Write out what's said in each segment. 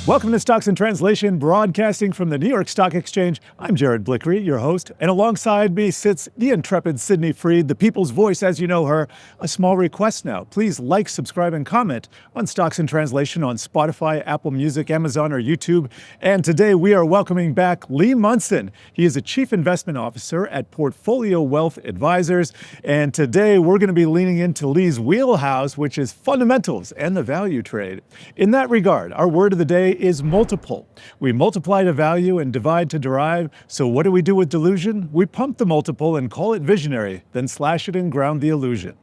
Welcome to Stocks in Translation, broadcasting from the New York Stock Exchange. I'm Jared Blickery, your host, and alongside me sits the intrepid Sydney Freed, the people's voice as you know her. A small request now. Please like, subscribe, and comment on Stocks in Translation on Spotify, Apple Music, Amazon, or YouTube. And today we are welcoming back Lee Munson. He is a Chief Investment Officer at Portfolio Wealth Advisors. And today we're going to be leaning into Lee's wheelhouse, which is fundamentals and the value trade. In that regard, our word of the day is multiple. We multiply to value and divide to derive. So what do we do with delusion? We pump the multiple and call it visionary, then slash it and ground the illusion.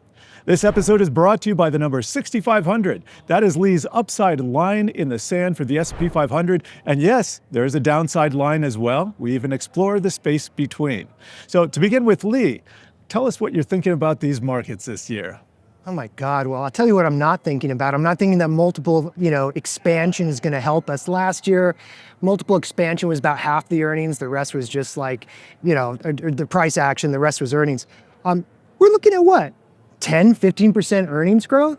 This episode is brought to you by the number 6,500. That is Lee's upside line in the sand for the S&P 500. And yes, there is a downside line as well. We even explore the space between. So to begin with, Lee, tell us what you're thinking about these markets this year. Oh my God, well, I'll tell you what I'm not thinking about. I'm not thinking that multiple, expansion is gonna help us. Last year, multiple expansion was about half the earnings. The rest was just like, the price action, the rest was earnings. We're looking at what? 10, 15% earnings growth?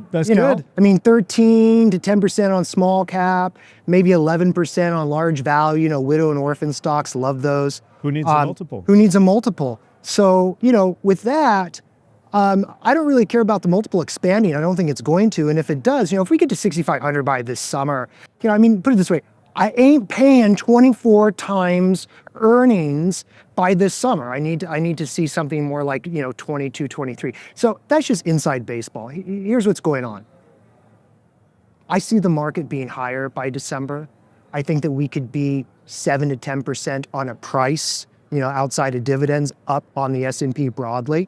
That's good. I mean, 13 to 10% on small cap, maybe 11% on large value, widow and orphan stocks, love those. Who needs a multiple? Who needs a multiple? So, with that, I don't really care about the multiple expanding. I don't think it's going to. And if it does, if we get to 6,500 by this summer, put it this way, I ain't paying 24 times earnings by this summer. I need to see something more like, 22, 23. So that's just inside baseball. Here's what's going on. I see the market being higher by December. I think that we could be 7 to 10% on a price, outside of dividends up on the S&P broadly.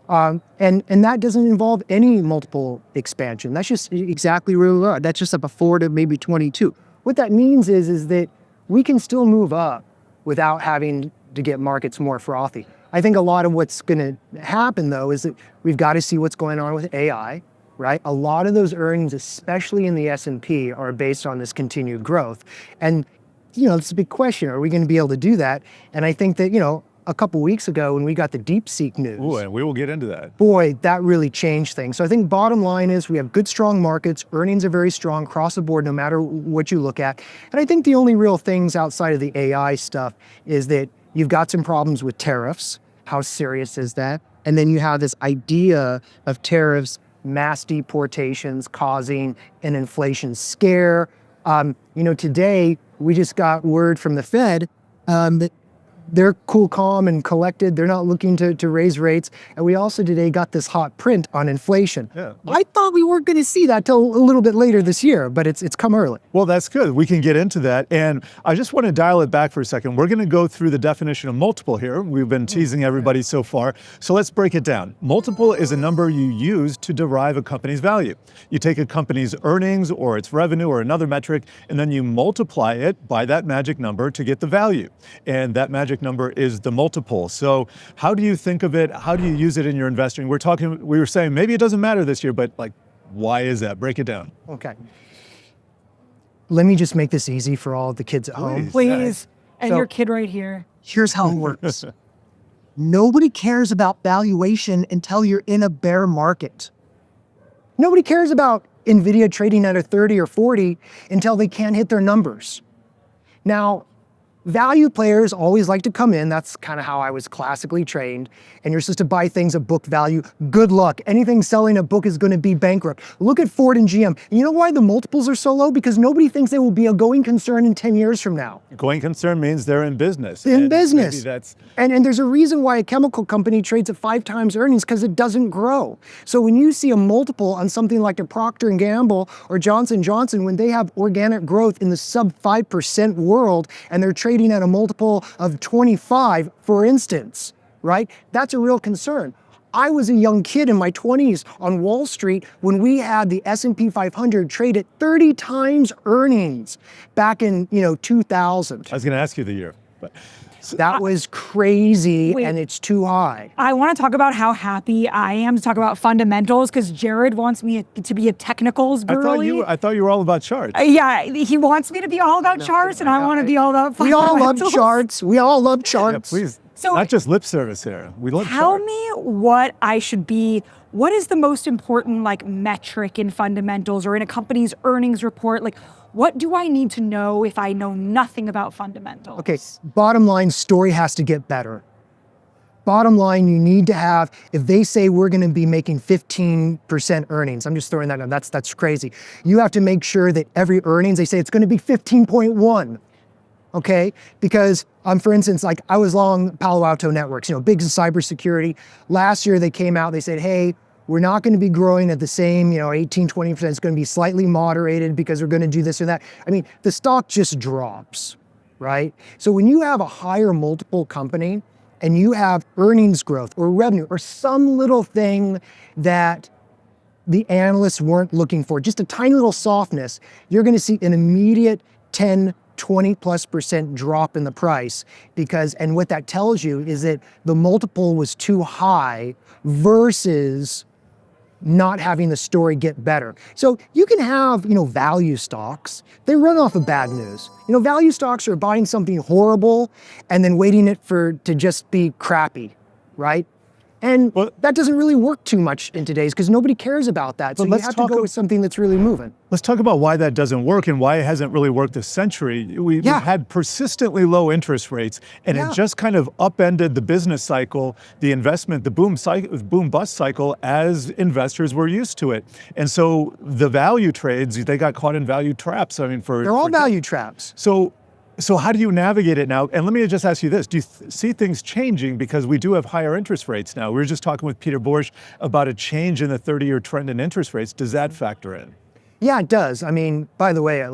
And that doesn't involve any multiple expansion. That's just exactly where we are. That's just up a 4 to maybe 22. What that means is that we can still move up without having to get markets more frothy. I think a lot of what's going to happen, though, is that we've got to see what's going on with AI, right? A lot of those earnings, especially in the S&P, are based on this continued growth. And, it's a big question. Are we going to be able to do that? And I think that, a couple weeks ago when we got the DeepSeek news. Ooh, and we will get into that. Boy, that really changed things. So I think bottom line is we have good, strong markets. Earnings are very strong across the board, no matter what you look at. And I think the only real things outside of the AI stuff is that you've got some problems with tariffs. How serious is that? And then you have this idea of tariffs, mass deportations causing an inflation scare. Today we just got word from the Fed that they're cool, calm, and collected. They're not looking to raise rates. And we also today got this hot print on inflation. Yeah. I thought we weren't going to see that till a little bit later this year, but it's come early. Well, that's good. We can get into that. And I just want to dial it back for a second. We're going to go through the definition of multiple here. We've been teasing everybody so far. So let's break it down. Multiple is a number you use to derive a company's value. You take a company's earnings or its revenue or another metric, and then you multiply it by that magic number to get the value. And that magic number is the multiple. So how do you think of it? How do you use it in your investing? We were saying maybe it doesn't matter this year, but why is that? Break it down. Okay. Let me just make this easy for all the kids at home. Please. And your kid right here. Here's how it works. Nobody cares about valuation until you're in a bear market. Nobody cares about NVIDIA trading at a 30 or 40 until they can't hit their numbers. Now, value players always like to come in. That's kind of how I was classically trained. And you're supposed to buy things at book value. Good luck. Anything selling a book is going to be bankrupt. Look at Ford and GM. You know why the multiples are so low? Because nobody thinks they will be a going concern in 10 years from now. Going concern means they're in business. In business. That's... And there's a reason why a chemical company trades at 5 times earnings, because it doesn't grow. So when you see a multiple on something like a Procter & Gamble or Johnson & Johnson, when they have organic growth in the sub 5% world and they're trading at a multiple of 25, for instance, right? That's a real concern. I was a young kid in my 20s on Wall Street when we had the S&P 500 trade at 30 times earnings back in 2000. I was going to ask you the year, but that was crazy. And it's too high. I want to talk about how happy I am to talk about fundamentals, because Jared wants me to be a technicals girly. I thought you were all about charts. Yeah, he wants me to be all about charts, and I want to be all about We fundamentals. all love charts. We all love charts. Yeah, please. So not just lip service here. We love tell charts. me what I should be what is the most important like metric in fundamentals or in a company's earnings report? Like, what do I need to know if I know nothing about fundamentals? Okay, bottom line, story has to get better. Bottom line, you need to have, if they say we're gonna be making 15% earnings, I'm just throwing that out, that's crazy. You have to make sure that every earnings, they say it's gonna be 15.1, okay? Because for instance, like I was long Palo Alto Networks, big in cybersecurity. Last year they came out, they said, hey, we're not gonna be growing at the same, 18, 20%, it's gonna be slightly moderated because we're gonna do this or that. I mean, the stock just drops, right? So when you have a higher multiple company, and you have earnings growth or revenue or some little thing that the analysts weren't looking for, just a tiny little softness, you're gonna see an immediate 10, 20+% drop in the price and what that tells you is that the multiple was too high versus not having the story get better. So you can have, value stocks. They run off of bad news. Value stocks are buying something horrible and then waiting to just be crappy, right? And that doesn't really work too much in today's because nobody cares about that. So you have to go with something that's really moving. Let's talk about why that doesn't work and why it hasn't really worked this century. We've had persistently low interest rates, and it just kind of upended the business cycle, the investment, the boom bust cycle as investors were used to it. And so the value trades, they got caught in value traps. I mean, they're all value traps. So how do you navigate it now? And let me just ask you this. Do you see things changing because we do have higher interest rates now? We were just talking with Peter Borsch about a change in the 30-year trend in interest rates. Does that factor in? Yeah, it does. I mean, by the way,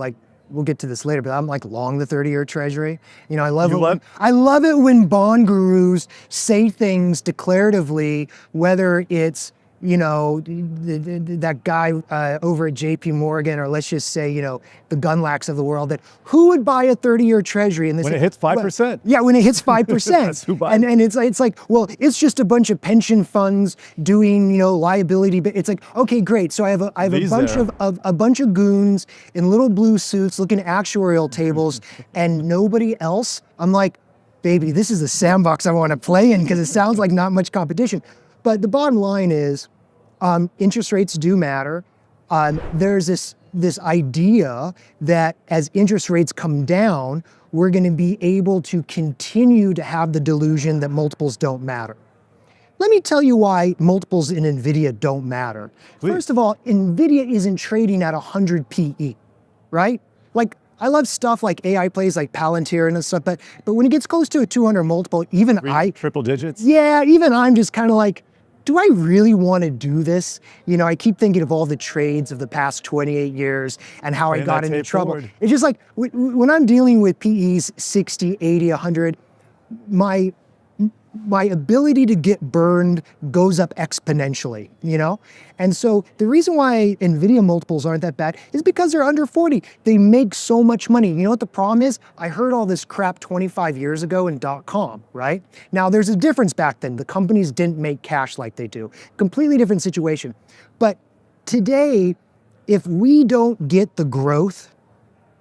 we'll get to this later, but I'm long the 30-year treasury. I love it when bond gurus say things declaratively, whether it's that guy over at JP Morgan, or let's just say, the Gunlacks of the world, that who would buy a 30-year treasury? And when it hits 5%. Yeah, when it hits 5%. That's who buys. And it's like, well, it's just a bunch of pension funds doing, liability. But it's like, okay, great. So I have a bunch of goons in little blue suits looking at actuarial tables and nobody else. I'm like, baby, this is the sandbox I want to play in because it sounds like not much competition. But the bottom line is, interest rates do matter. There's this idea that as interest rates come down, we're going to be able to continue to have the delusion that multiples don't matter. Let me tell you why multiples in NVIDIA don't matter. Please. First of all, NVIDIA isn't trading at 100 PE, right? I love stuff like AI plays like Palantir and stuff, but when it gets close to a 200 multiple, triple digits? Yeah, even I'm just kind of like, do I really want to do this? I keep thinking of all the trades of the past 28 years and how I got into trouble. Forward. It's just like, when I'm dealing with PEs 60, 80, 100, my ability to get burned goes up exponentially, And so the reason why NVIDIA multiples aren't that bad is because they're under 40. They make so much money. You know what the problem is? I heard all this crap 25 years ago in .com, right? Now there's a difference back then. The companies didn't make cash like they do. Completely different situation. But today, if we don't get the growth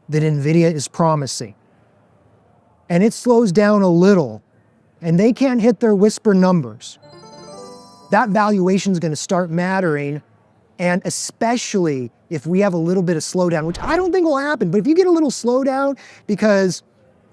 that NVIDIA is promising, and it slows down a little, and they can't hit their whisper numbers, that valuation is going to start mattering. And especially if we have a little bit of slowdown, which I don't think will happen, but if you get a little slowdown because,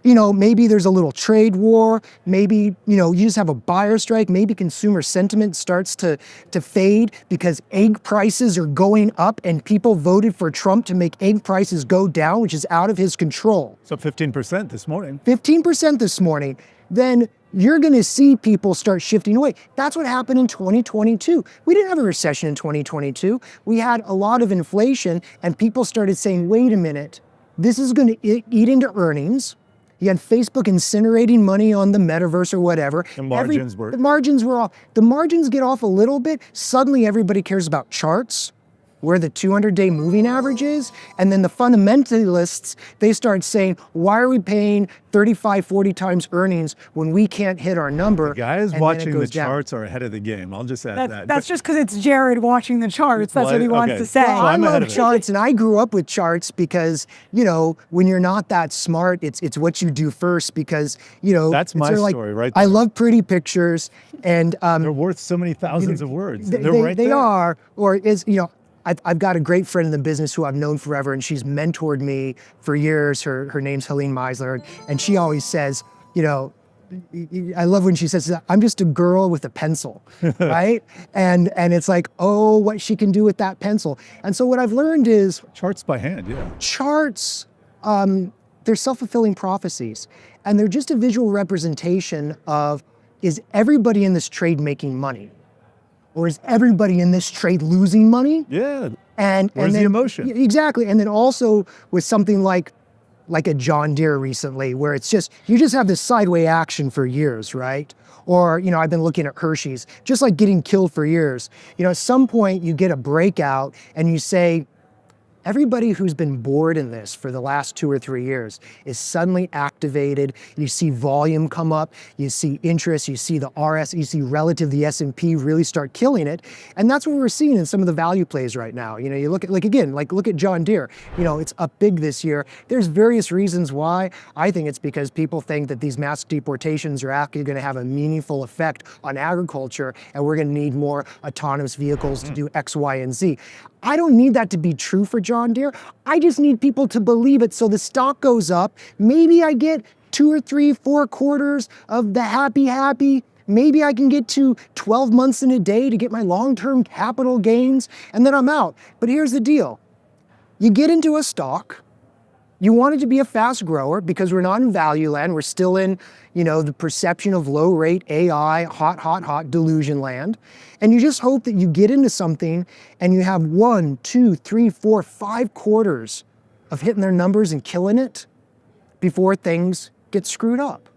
maybe there's a little trade war, maybe, you just have a buyer strike, maybe consumer sentiment starts to fade because egg prices are going up and people voted for Trump to make egg prices go down, which is out of his control. So 15% this morning. 15% this morning. Then you're going to see people start shifting away. That's what happened in 2022. We didn't have a recession in 2022. We had a lot of inflation and people started saying, wait a minute, this is going to eat into earnings. You had Facebook incinerating money on the metaverse or whatever. The margins were off. The margins get off a little bit. Suddenly everybody cares about charts. where the 200-day moving average is. And then the fundamentalists, they start saying, why are we paying 35, 40 times earnings when we can't hit our number? Guys And watching then it the goes down. charts are ahead of the game. I'll just add that. That's just because it's Jared watching the charts. That's what he wants okay. to say. Well, I I'm ahead love of it. charts, and I grew up with charts because, when you're not that smart, it's what you do first because, That's it's my sort of story right I there. love pretty pictures, and They're worth so many thousands of words. They're they, right they there. are, or is, I've got a great friend in the business who I've known forever, and she's mentored me for years. Her name's Helene Meisler, and she always says, I love when she says, I'm just a girl with a pencil, right? And it's like, oh, what she can do with that pencil. And so what I've learned is Charts by hand, yeah. charts, they're self-fulfilling prophecies, and they're just a visual representation of, is everybody in this trade making money? Or is everybody in this trade losing money? Yeah. And Where's the then, emotion? Exactly. And then also with something like a John Deere recently, where it's just, you just have this sideway action for years, right? Or, I've been looking at Hershey's, just like getting killed for years. At some point you get a breakout and you say, everybody who's been bored in this for the last 2 or 3 years is suddenly activated. You see volume come up, you see interest, you see the RS, you see relative, the S&P really start killing it. And that's what we're seeing in some of the value plays right now. You look at, look at John Deere. It's up big this year. There's various reasons why. I think it's because people think that these mass deportations are actually going to have a meaningful effect on agriculture, and we're going to need more autonomous vehicles to do X, Y, and Z. I don't need that to be true for John Deere. I just need people to believe it so the stock goes up. Maybe I get 2 or 3, 4 quarters of the happy. Maybe I can get to 12 months in a day to get my long-term capital gains, and then I'm out. But here's the deal. You get into a stock, you want it to be a fast grower because we're not in value land. We're still in, the perception of low rate AI, hot delusion land. And you just hope that you get into something and you have 1, 2, 3, 4, 5 quarters of hitting their numbers and killing it before things get screwed up.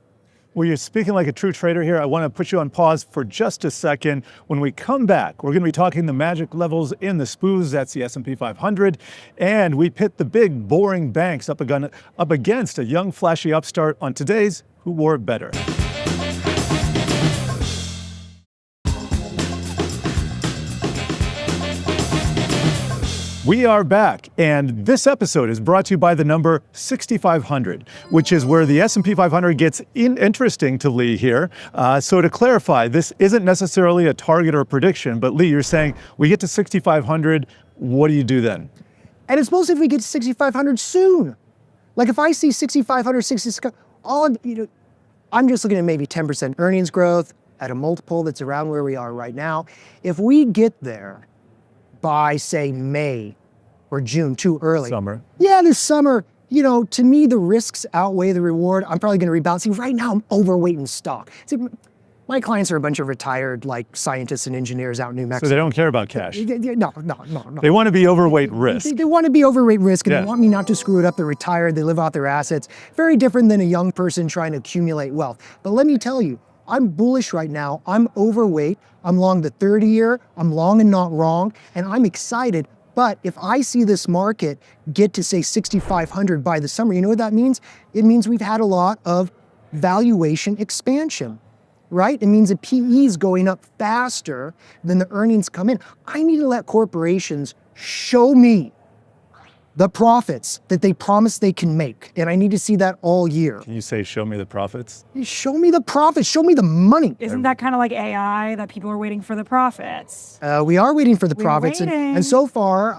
Well, you're speaking like a true trader here. I want to put you on pause for just a second. When we come back, we're going to be talking the magic levels in the SPOOs, that's the S&P 500, and we pit the big, boring banks up against a young, flashy upstart on today's Who Wore It Better. We are back, and this episode is brought to you by the number 6,500, which is where the S&P 500 gets interesting to Lee here. So to clarify, this isn't necessarily a target or a prediction, but Lee, you're saying we get to 6,500, what do you do then? And it's mostly if we get to 6,500 soon. Like if I see 6,500, 6,500, I'm just looking at maybe 10% earnings growth at a multiple that's around where we are right now. If we get there by, say, May or June, too early. Summer. Yeah, this summer, to me, the risks outweigh the reward. I'm probably going to rebound. See, right now, I'm overweight in stock. See, my clients are a bunch of retired, scientists and engineers out in New Mexico. So they don't care about cash. No. They want to be overweight risk. They want to be overweight risk, and Yeah. they want me not to screw it up. They're retired. They live out their assets. Very different than a young person trying to accumulate wealth. But let me tell you, I'm bullish right now. I'm overweight. I'm long the 30-year. I'm long and not wrong, and I'm excited. But if I see this market get to, say, 6,500 by the summer, you know what that means? It means we've had a lot of valuation expansion, right? It means the PE is going up faster than the earnings come in. I need to let corporations show me the profits that they promise they can make. And I need to see that all year. Can you say, show me the profits? Show me the profits, show me the money. Isn't that kind of like AI, that people are waiting for the profits? We are waiting for the We're profits. waiting. And so far,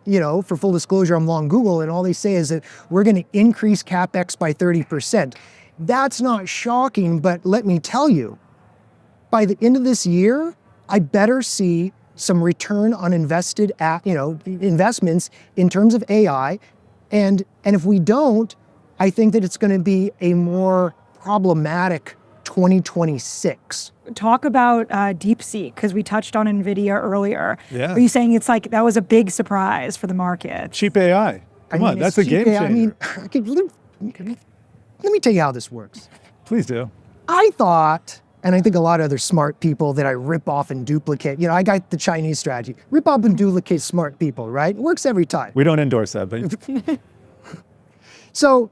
for full disclosure, I'm long Google, and all they say is that we're going to increase CapEx by 30%. That's not shocking, but let me tell you, by the end of this year, I better see some return on invested investments in terms of AI. And if we don't, I think that it's going to be a more problematic 2026. Talk about DeepSeek, because we touched on NVIDIA earlier. Yeah. Are you saying it's like that was a big surprise for the market? Cheap AI. Come on, that's it's a game cheap changer. AI. Let me tell you how this works. Please do. I thought And I think a lot of other smart people that I rip off and duplicate. I got the Chinese strategy. Rip off and duplicate smart people, right? It works every time. We don't endorse that, but So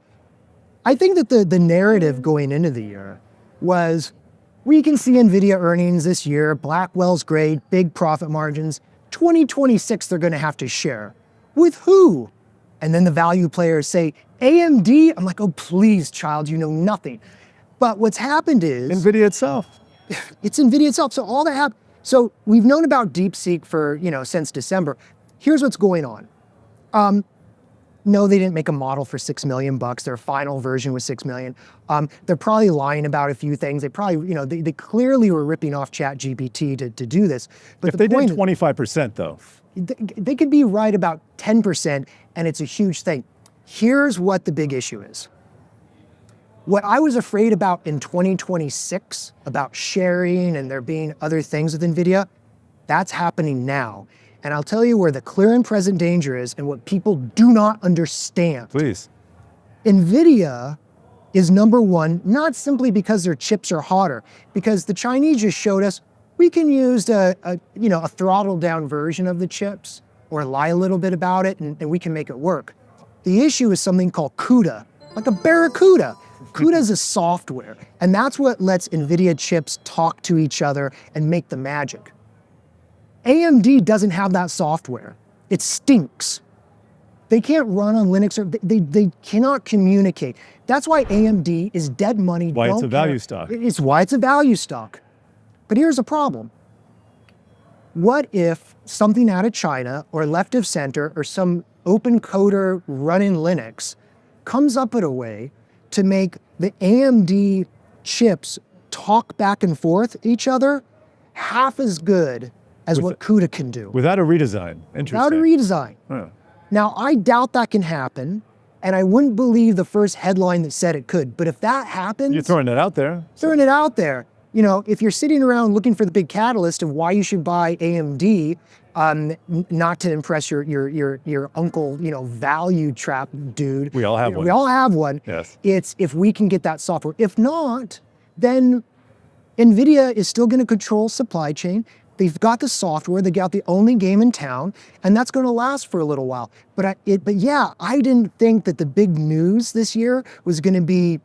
I think that the narrative going into the year was, we can see NVIDIA earnings this year, Blackwell's great, big profit margins. 2026, they're gonna have to share. With who? And then the value players say, AMD? I'm like, oh, please, child, you know nothing. But what's happened is, NVIDIA itself. it's NVIDIA itself. So all that happened. So we've known about DeepSeek for, since December. Here's what's going on. No, they didn't make a model for $6 million. Their final version was $6 million. They're probably lying about a few things. They probably, they clearly were ripping off ChatGPT to do this. But If they did 25% though. they could be right about 10%, and it's a huge thing. Here's what the big issue is. What I was afraid about in 2026, about sharing and there being other things with NVIDIA, that's happening now. And I'll tell you where the clear and present danger is and what people do not understand. Please. NVIDIA is number one, not simply because their chips are hotter, because the Chinese just showed us we can use a throttled down version of the chips or lie a little bit about it and we can make it work. The issue is something called CUDA, like a barracuda. CUDA is a software, and that's what lets NVIDIA chips talk to each other and make the magic. AMD doesn't have that software. It stinks. They can't run on Linux, or they cannot communicate. That's why AMD is dead money. Why it's Don't a value care. stock. It's why it's a value stock. But here's the problem. What if something out of China or left of center or some open coder running Linux comes up with a way to make the AMD chips talk back and forth each other half as good as what CUDA can do? Without a redesign. Interesting. Without a redesign. Huh. Now, I doubt that can happen, and I wouldn't believe the first headline that said it could. But if that happens, You're throwing that out there. throwing it out there. If you're sitting around looking for the big catalyst of why you should buy AMD, not to impress your uncle, value trap dude. We all have one. We all have one. Yes. It's if we can get that software. If not, then NVIDIA is still going to control supply chain. They've got the software. They got the only game in town, and that's going to last for a little while. But I didn't think that the big news this year was going to be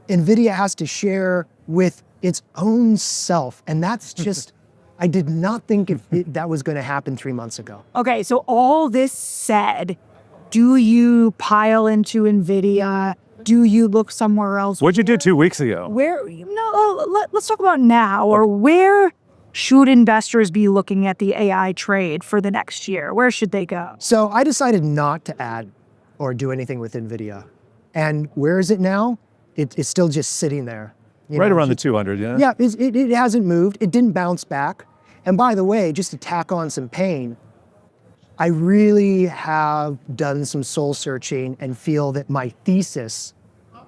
NVIDIA has to share with its own self, and that's just. I did not think that was going to happen 3 months ago. Okay, so all this said, do you pile into NVIDIA? Do you look somewhere else? What'd you do 2 weeks ago? Let's talk about now, or where should investors be looking at the AI trade for the next year? Where should they go? So I decided not to add or do anything with NVIDIA. And where is it now? It's still just sitting there. Right around the 200, yeah? Yeah, it hasn't moved. It didn't bounce back. And by the way, just to tack on some pain, I really have done some soul searching and feel that my thesis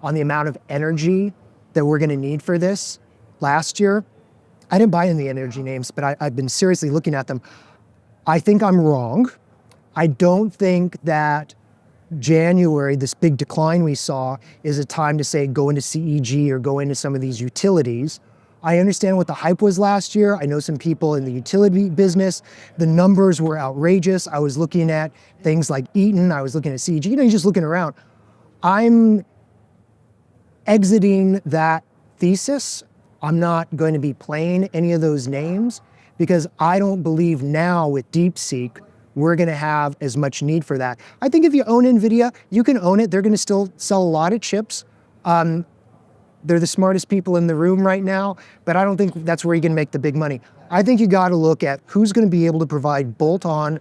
on the amount of energy that we're going to need for this last year, I didn't buy in the energy names, but I've been seriously looking at them. I think I'm wrong. I don't think that January, this big decline we saw, is a time to say go into CEG or go into some of these utilities. I understand what the hype was last year. I know some people in the utility business. The numbers were outrageous. I was looking at things like Eaton. I was looking at CEG. You're just looking around. I'm exiting that thesis. I'm not going to be playing any of those names because I don't believe now with DeepSeek we're going to have as much need for that. I think if you own NVIDIA, you can own it. They're going to still sell a lot of chips. They're the smartest people in the room right now, but I don't think that's where you're going to make the big money. I think you got to look at who's going to be able to provide bolt-on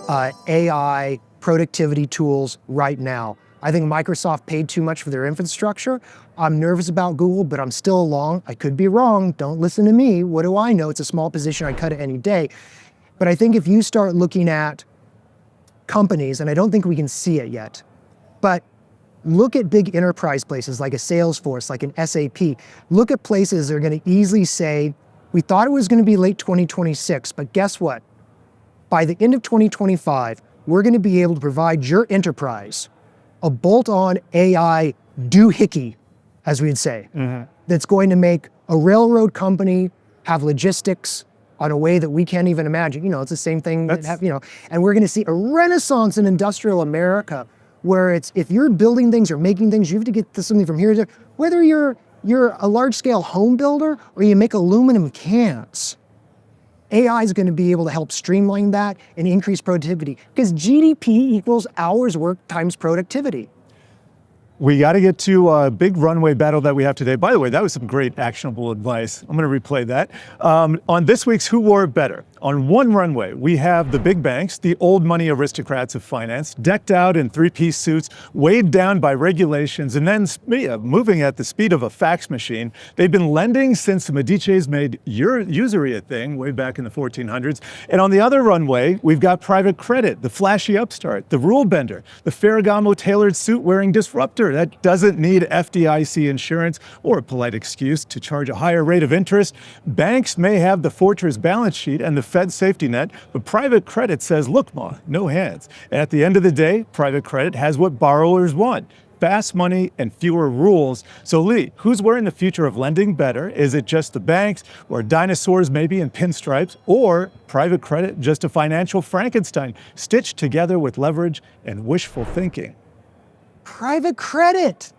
AI productivity tools right now. I think Microsoft paid too much for their infrastructure. I'm nervous about Google, but I'm still long. I could be wrong. Don't listen to me. What do I know? It's a small position. I cut it any day. But I think if you start looking at companies, and I don't think we can see it yet, but look at big enterprise places like a Salesforce, like an SAP. Look at places that are going to easily say, we thought it was going to be late 2026, but guess what? By the end of 2025, we're going to be able to provide your enterprise a bolt-on AI doohickey, as we'd say, that's going to make a railroad company have logistics on a way that we can't even imagine. It's the same thing and we're going to see a renaissance in industrial America where if you're building things or making things, you have to get something from here to there. Whether you're a large-scale home builder or you make aluminum cans, AI is going to be able to help streamline that and increase productivity because GDP equals hours worked times productivity. We got to get to a big runway battle that we have today. By the way, that was some great actionable advice. I'm going to replay that. On this week's Who Wore It Better? On one runway, we have the big banks, the old money aristocrats of finance, decked out in three-piece suits, weighed down by regulations, and then moving at the speed of a fax machine. They've been lending since the Medicis made usury a thing way back in the 1400s. And on the other runway, we've got private credit, the flashy upstart, the rule bender, the Ferragamo-tailored suit-wearing disruptor that doesn't need FDIC insurance or a polite excuse to charge a higher rate of interest. Banks may have the fortress balance sheet and the Fed safety net, but private credit says, look, ma, no hands. And at the end of the day, private credit has what borrowers want: fast money and fewer rules. So Lee, who's wearing the future of lending better? Is it just the banks, or dinosaurs maybe in pinstripes, or private credit just a financial Frankenstein stitched together with leverage and wishful thinking? Private credit,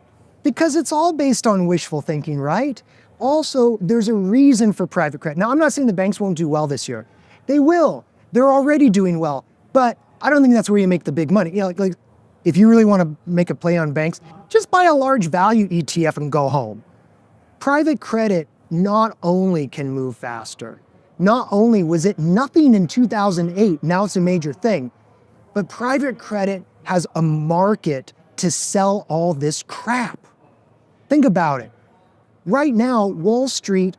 because it's all based on wishful thinking, right? Also, there's a reason for private credit. Now, I'm not saying the banks won't do well this year. They will. They're already doing well. But I don't think that's where you make the big money. Like if you really want to make a play on banks, just buy a large value ETF and go home. Private credit not only can move faster, not only was it nothing in 2008, now it's a major thing, but private credit has a market to sell all this crap. Think about it. Right now, Wall Street,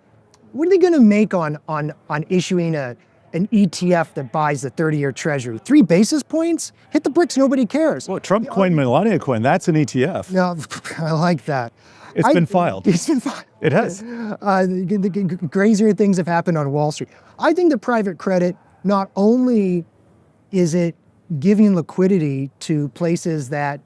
what are they going to make on issuing an ETF that buys the 30-year treasury? 3 basis points? Hit the bricks, nobody cares. Well, Trump coined Melania coin. That's an ETF. No, I like that. It's been filed. It's been filed. It has. The crazier things have happened on Wall Street. I think that private credit, not only is it giving liquidity to places that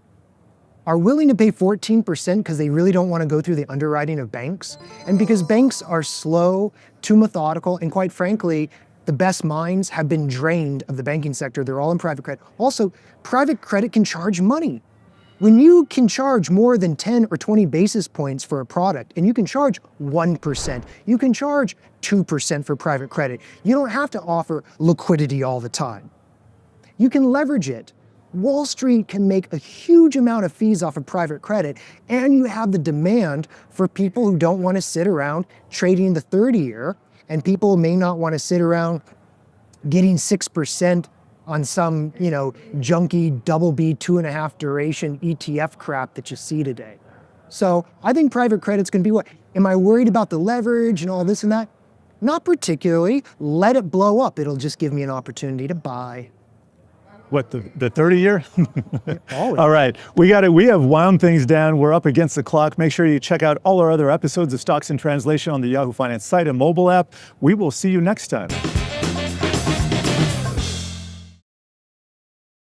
are willing to pay 14% because they really don't want to go through the underwriting of banks, and because banks are slow, too methodical, and quite frankly, the best minds have been drained of the banking sector. They're all in private credit. Also, private credit can charge money. When you can charge more than 10 or 20 basis points for a product, and you can charge 1%, you can charge 2% for private credit, you don't have to offer liquidity all the time. You can leverage it. Wall Street can make a huge amount of fees off of private credit, and you have the demand for people who don't want to sit around trading the 30-year, and people may not want to sit around getting 6% on some, junky double B 2.5 duration ETF crap that you see today. So I think private credit's going to be what? Am I worried about the leverage and all this and that? Not particularly. Let it blow up. It'll just give me an opportunity to buy. What, the 30-year? Always. All right, we have wound things down. We're up against the clock. Make sure you check out all our other episodes of Stocks in Translation on the Yahoo Finance site and mobile app. We will see you next time.